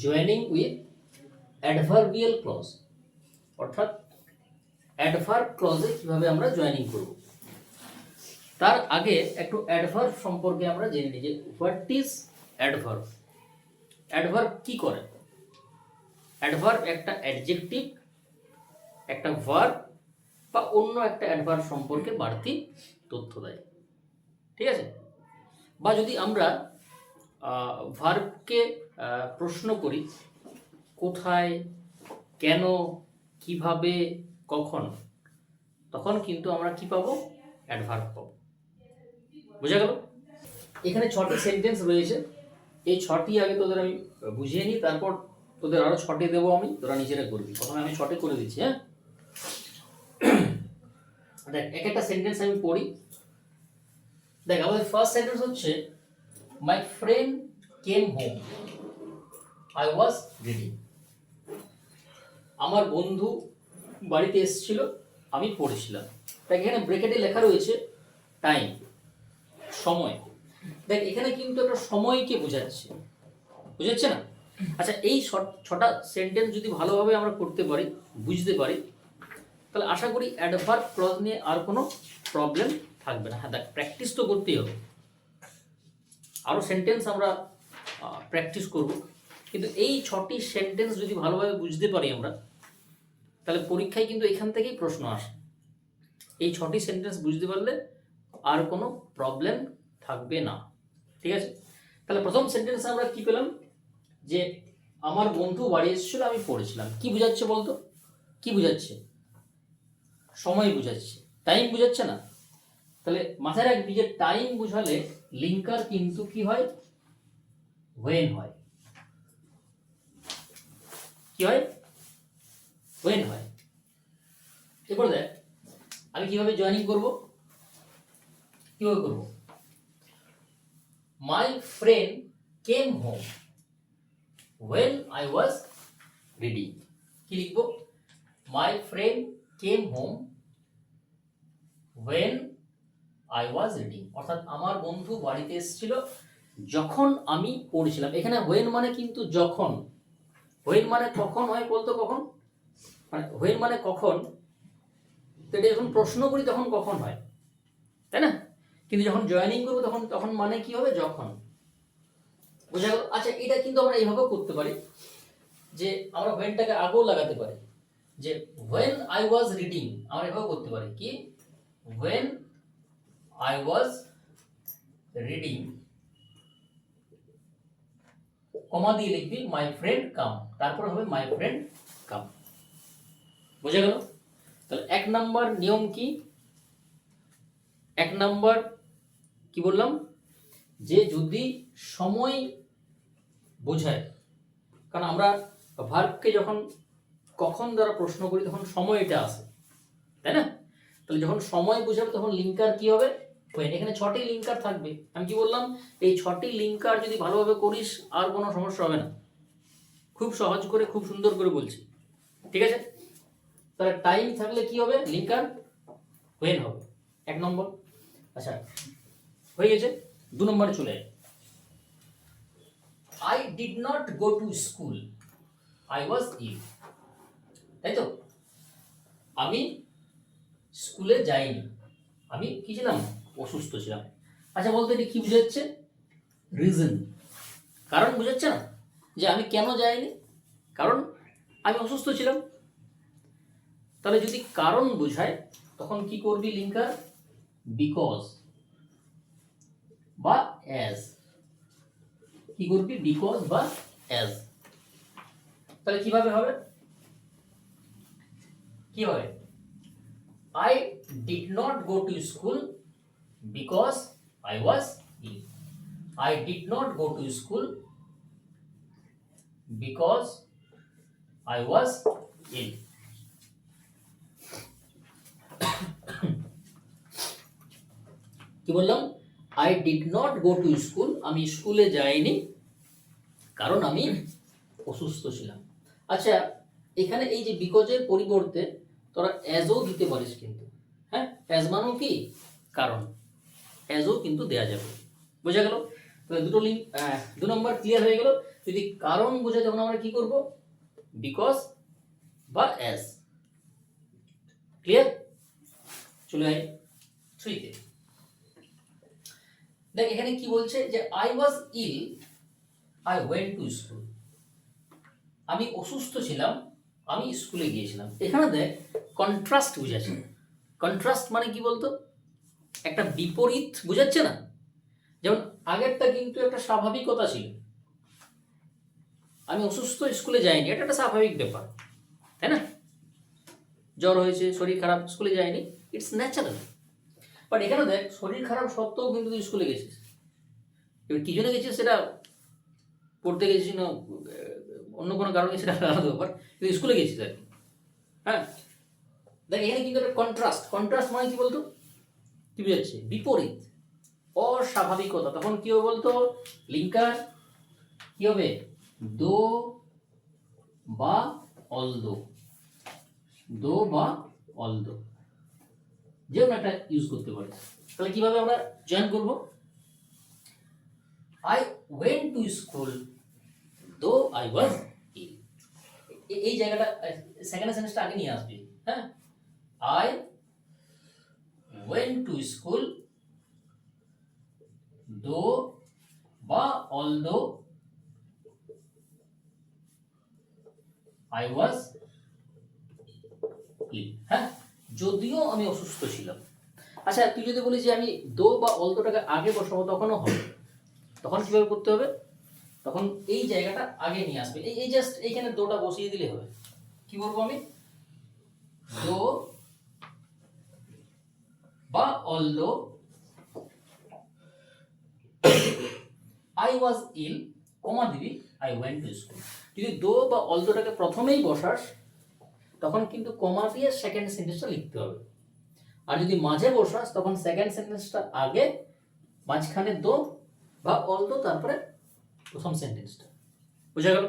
Joining with adverbial clause, অর্থাৎ adverb ক্লজে কিভাবে আমরা জয়েনিং করব। তার আগে একটু অ্যাডভার্ব সম্পর্কে আমরা জেনে নিই যে হোয়াট ইজ অ্যাডভার্ব। অ্যাডভার্ব কি করে? অ্যাডভার্ব একটা অ্যাডজেক্টিভ, একটা ভার্ব বা অন্য একটা অ্যাডভার্ব সম্পর্কে বাড়তি তথ্য দেয়, ঠিক আছে? বা যদি আমরা ভার্বকে প্রশ্ন করি কোথায়, কেন, কিভাবে, কখন, তখন কিন্তু আমরা কি পাবো? অ্যাডভার্ব পাবো। বোঝা গেল? এখানে 6টি সেন্টেন্স রয়েছে। এই 6টি আগে তোদের আমি বুঝিয়ে নিই, তারপর তোদের আরো 6টি দেবো আমি, তোরা নিজেরা করবি। প্রথমে আমি 6টি করে দিচ্ছি। হ্যাঁ, দেখ এক একটা সেন্টেন্স আমি পড়ি। দেখ আমাদের ফার্স্ট সেন্টেন্স হচ্ছে my friend came home, I was reading. আমার বন্ধু বাড়িতে এসেছিল, আমি পড়েছিলাম। দেখ এখানে ব্রেকেটে লেখা রয়েছে টাইম, সময়। দেখ এখানে কিন্তু একটা সময়কে বোঝাচ্ছে, বুঝাচ্ছে না? আচ্ছা, এই 6টা সেন্টেন্স যদি ভালোভাবে আমরা করতে পারি, বুঝতে পারি, তাহলে আশা করি অ্যাডভার্ব ক্লজ নিয়ে আর কোনো প্রবলেম থাকবে না। হ্যাঁ দেখ, প্র্যাকটিস তো করতেই হবে, আরও সেন্টেন্স আমরা প্র্যাকটিস করব, কিন্তু এই 6টি সেন্টেন্স যদি ভালোভাবে বুঝতে পারি আমরা, তাহলে পরীক্ষায় কিন্তু এখান থেকেই প্রশ্ন আসে। এই 6টি সেন্টেন্স বুঝতে পারলে আর কোনো প্রবলেম থাকবে না, ঠিক আছে? তাহলে প্রথম সেন্টেন্সে আমরা কি পেলাম? যে আমার বন্ধু বাড়ি এসেছিল, আমি পড়েছিলাম। কি বুঝাচ্ছে বলতো? কি বুঝাচ্ছে? সময় বুঝাচ্ছে, টাইম বুঝাচ্ছে না? তাহলে মাথায় রাখবি যে টাইম বুঝালে লিঙ্কার কিন্তু কি হয়? ওয়েন হয়। কি হয়? ওয়েন হয়। এরপর দেখ আমি কিভাবে জয়েনিং করব, কিভাবে করব? My friend came home when I was reading। কি লিখবো? My friend came home when I was reading, অর্থাৎ আমার বন্ধু বাড়িতে এসেছিল যখন আমি পড়ছিলাম। এখানে when মানে কিন্তু যখন। when মানে কখন হয় বলতো? কখন মানে when মানে কখন, তো এটা যখন প্রশ্ন করি তখন কখন হয়, তাই না? কিন্তু যখন জয়েনিং করবো তখন তখন মানে কি হবে? যখন। বোঝা গেল? আচ্ছা, এটা কিন্তু আমরা এইভাবেও করতে পারি যে আমরা ওয়েনটাকে আগেও লাগাতে পারি, যে when I was reading আমরা এভাবে করতে পারি কি, when I was reading কমা দিয়ে লিখবি মাই ফ্রেন্ড কাম, তারপর হবে মাই ফ্রেন্ড কাম। বোঝা গেল? তাহলে 1 নাম্বার নিয়ম কি? 1 নাম্বার কি বললাম? যে যদি সময় বোঝায়, কারণ আমরা ভার্বকে যখন কখন দ্বারা প্রশ্ন করি তখন সময়টা আসে, তাই না? তাহলে যখন সময় বোঝাবে তখন লিঙ্কার কি হবে? ওয়েন। এখানে 6টি লিঙ্কার থাকবে। আমি কি বললাম? এই 6টি লিঙ্কার যদি ভালোভাবে করিস আর কোনো সমস্যা হবে না। খুব সহজ করে, খুব সুন্দর করে বলছি, ঠিক আছে? তাহলে টাইম থাকলে কি হবে? লিঙ্কার ওয়েন হবে, 1 নম্বর। আচ্ছা, হয়ে গেছে। 2 নম্বরে চলে যায়। I did not go to school, I was ill. তাই তো? আমি স্কুলে যাইনি, আমি কি ছিলাম? অসুস্থ ছিলাম। আচ্ছা বলতো এটা কি বুঝাচ্ছে? রিজন, কারণ বুঝাচ্ছে না? যে আমি কেন যাইনি? কারণ আমি অসুস্থ ছিলাম। তাহলে যদি কারণ বোঝায় তখন কি করবি? লিঙ্কার বিকজ বা অ্যাজ। কি করবি? বিকজ বা অ্যাজ। তাহলে কিভাবে হবে? কি হবে? I did not go to school because I was ill. I did not go to school because I was ill. কি বললাম? I did not go to school, আমি স্কুলে যাইনি কারণ আমি অসুস্থ ছিলাম। আচ্ছা, এখানে এই যে বিকজের পরিবর্তে তোরা অ্যাজও দিতে পারিস কিন্তু। হ্যাঁ, অ্যাজ মানেও কি? কারণ। অ্যাজও কিন্তু দেয়া যাবে। বোঝা গেল? তাহলে দুটো লিঙ্ক 2 নম্বর ক্লিয়ার হয়ে গেল। যদি কারণ বোঝায় তখন আমরা কি করব, বিকজ বা অ্যাজ। ক্লিয়ার? চলে আই 3 তে। দেখ এখানে কি বলছে যে I was ill, I went to school. আমি অসুস্থ ছিলাম, আমি স্কুলে গিয়েছিলাম। এখানে দেখ কন্ট্রাস্ট বুঝাচ্ছে। কন্ট্রাস্ট মানে কি বলতো, একটা বিপরীত বুঝাচ্ছে না। যেমন আগেরটা কিন্তু একটা স্বাভাবিকতা ছিল, আমি অসুস্থ স্কুলে যাইনি, এটা একটা স্বাভাবিক ব্যাপার, তাই না? জ্বর হয়েছে, শরীর খারাপ, স্কুলে যায়নি, ইটস ন্যাচারাল। বাট এখানে দেখ শরীর খারাপ সত্ত্বেও কিন্তু তুই স্কুলে গেছিস। এবার কি জন্য গেছিস সেটা, পড়তে গেছিস না অন্য কোনো কারণে, সেটা আলাদা ব্যাপার, কিন্তু স্কুলে গেছিস আর কি। হ্যাঁ, দেখ এখানে কিন্তু একটা কন্ট্রাস্ট। কন্ট্রাস্ট মানে কি বলতো, কি বুঝাচ্ছে, বিপরীত, অস্বাভাবিকতা। তখন কি হবে বলতো, লিঙ্কার কি হবে, দো বা অলদো, দো বা অলদো, যে কোনো একটা ইউজ করতে পারি। তাহলে কিভাবে আমরা জয়েন করব, I went to school though I was ill. এই জায়গাটা সেকেন্ড সেন্টেন্সটা আগে নিয়ে আসবে। হ্যাঁ, আই ওয়েন্ট টু স্কুল দো বা অলদো আই ওয়াজ ইল। হ্যাঁ, যদিও আমি অসুস্থ ছিলাম। আচ্ছা তুই যদি বলিস যে আমি দো বা অলদোটাকে আগে বসাবো, তখনও হবে। তখন কিভাবে করতে হবে, তখন এই জায়গাটা আগে নিয়ে আসবে, এই জাস্ট এইখানে দোটা বসিয়ে দিলে হবে। কি বলবো আমি, দো বা অলদো আই ওয়াজ ইল, কমা দিবি আই ওয়েন্ট টু স্কুল। যদি দো বা অলদোটাকে প্রথমেই বসাস তখন কিন্তু কমা দিয়ে সেকেন্ড সেন্টেন্সটা লিখতে হবে। আর যদি মাঝে বসাস তখন সেকেন্ড সেন্টেন্সটা আগে, মাঝখানে দো বা অলদো, তারপরে প্রথম সেন্টেন্সটা। বুঝা গেল?